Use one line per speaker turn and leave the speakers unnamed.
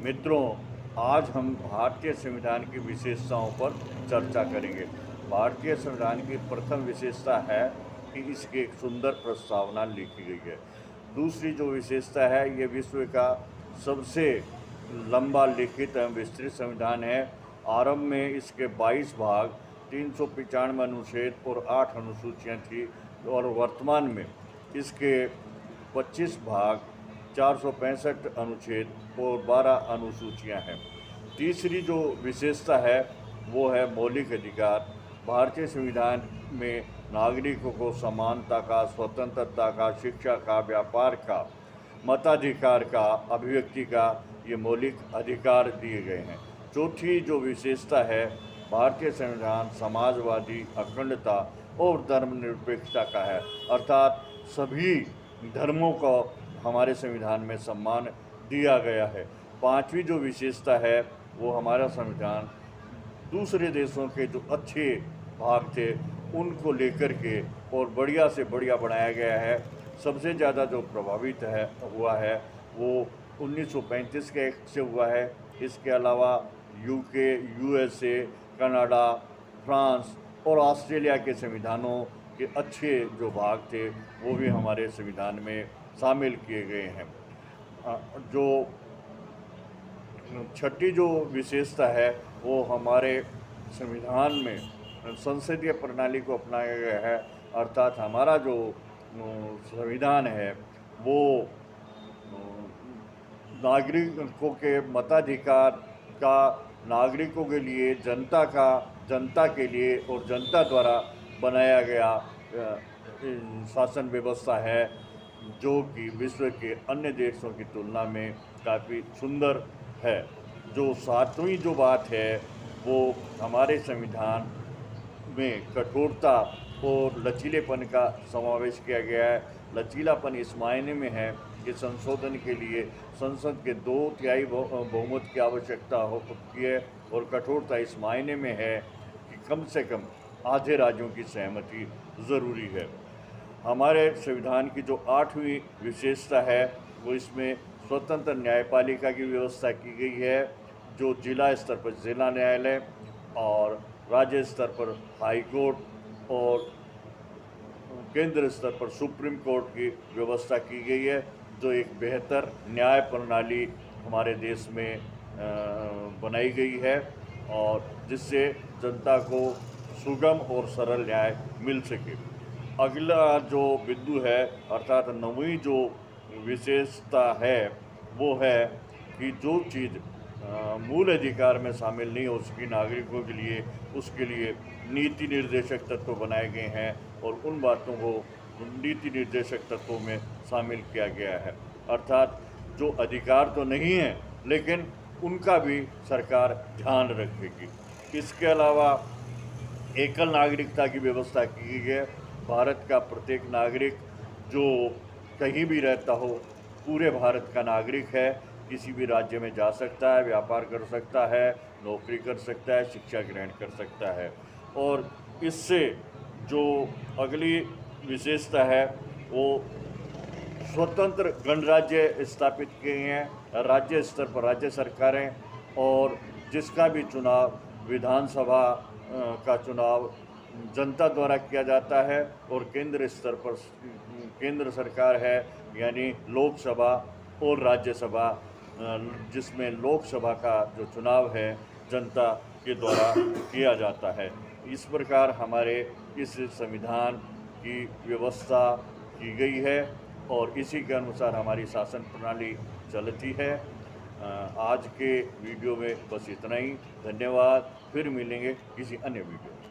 मित्रों, आज हम भारतीय संविधान की विशेषताओं पर चर्चा करेंगे। भारतीय संविधान की प्रथम विशेषता है कि इसकी एक सुंदर प्रस्तावना लिखी गई है। दूसरी जो विशेषता है, ये विश्व का सबसे लंबा लिखित एवं विस्तृत संविधान है। आरंभ में इसके 22 भाग, 395 अनुच्छेद और 8 अनुसूचियाँ थी और वर्तमान में इसके 25 भाग, 465 अनुच्छेद और 12 अनुसूचियां हैं। तीसरी जो विशेषता है वो है मौलिक अधिकार। भारतीय संविधान में नागरिकों को समानता का, स्वतंत्रता का, शिक्षा का, व्यापार का, मताधिकार का, अभिव्यक्ति का ये मौलिक अधिकार दिए गए हैं। चौथी जो विशेषता है, भारतीय संविधान समाजवादी, अखंडता और धर्मनिरपेक्षता का है, अर्थात सभी धर्मों को हमारे संविधान में सम्मान दिया गया है। पांचवी जो विशेषता है वो हमारा संविधान दूसरे देशों के जो अच्छे भाग थे उनको लेकर के और बढ़िया से बढ़िया बनाया गया है। सबसे ज़्यादा जो प्रभावित है हुआ है वो 1935 के एक्ट से हुआ है। इसके अलावा यूके, यूएसए, कनाडा, फ्रांस और ऑस्ट्रेलिया के संविधानों के अच्छे जो भाग थे वो भी हमारे संविधान में शामिल किए गए हैं। जो छठी जो विशेषता है वो हमारे संविधान में संसदीय प्रणाली को अपनाया गया है, अर्थात हमारा जो संविधान है वो नागरिकों के मताधिकार का, नागरिकों के लिए, जनता का, जनता के लिए और जनता द्वारा बनाया गया शासन व्यवस्था है, जो कि विश्व के अन्य देशों की तुलना में काफ़ी सुंदर है। जो सातवीं जो बात है वो हमारे संविधान में कठोरता और लचीलेपन का समावेश किया गया है। लचीलापन इस मायने में है कि संशोधन के लिए संसद के 2/3 बहुमत की आवश्यकता होती है और कठोरता इस मायने में है कि कम से कम आधे राज्यों की सहमति ज़रूरी है। हमारे संविधान की जो 8वीं विशेषता है वो इसमें स्वतंत्र न्यायपालिका की व्यवस्था की गई है, जो जिला स्तर पर जिला न्यायालय और राज्य स्तर पर हाई कोर्ट और केंद्र स्तर पर सुप्रीम कोर्ट की व्यवस्था की गई है, जो एक बेहतर न्याय प्रणाली हमारे देश में बनाई गई है और जिससे जनता को सुगम और सरल न्याय मिल सके। अगला जो बिंदु है अर्थात 9वीं जो विशेषता है वो है कि जो चीज़ मूल अधिकार में शामिल नहीं हो सकी नागरिकों के लिए, उसके लिए नीति निर्देशक तत्व बनाए गए हैं और उन बातों को नीति निर्देशक तत्वों में शामिल किया गया है। अर्थात जो अधिकार तो नहीं है लेकिन उनका भी सरकार ध्यान रखेगी। इसके अलावा एकल नागरिकता की व्यवस्था की गई है। भारत का प्रत्येक नागरिक जो कहीं भी रहता हो पूरे भारत का नागरिक है, किसी भी राज्य में जा सकता है, व्यापार कर सकता है, नौकरी कर सकता है, शिक्षा ग्रहण कर सकता है। और इससे जो अगली विशेषता है वो स्वतंत्र गणराज्य स्थापित किए हैं। राज्य स्तर पर राज्य सरकारें और जिसका भी चुनाव विधानसभा का चुनाव जनता द्वारा किया जाता है और केंद्र स्तर पर केंद्र सरकार है, यानी लोकसभा और राज्यसभा, जिसमें लोकसभा का जो चुनाव है जनता के द्वारा किया जाता है। इस प्रकार हमारे इस संविधान की व्यवस्था की गई है और इसी के अनुसार हमारी शासन प्रणाली चलती है। आज के वीडियो में बस इतना ही। धन्यवाद। फिर मिलेंगे किसी अन्य वीडियो में।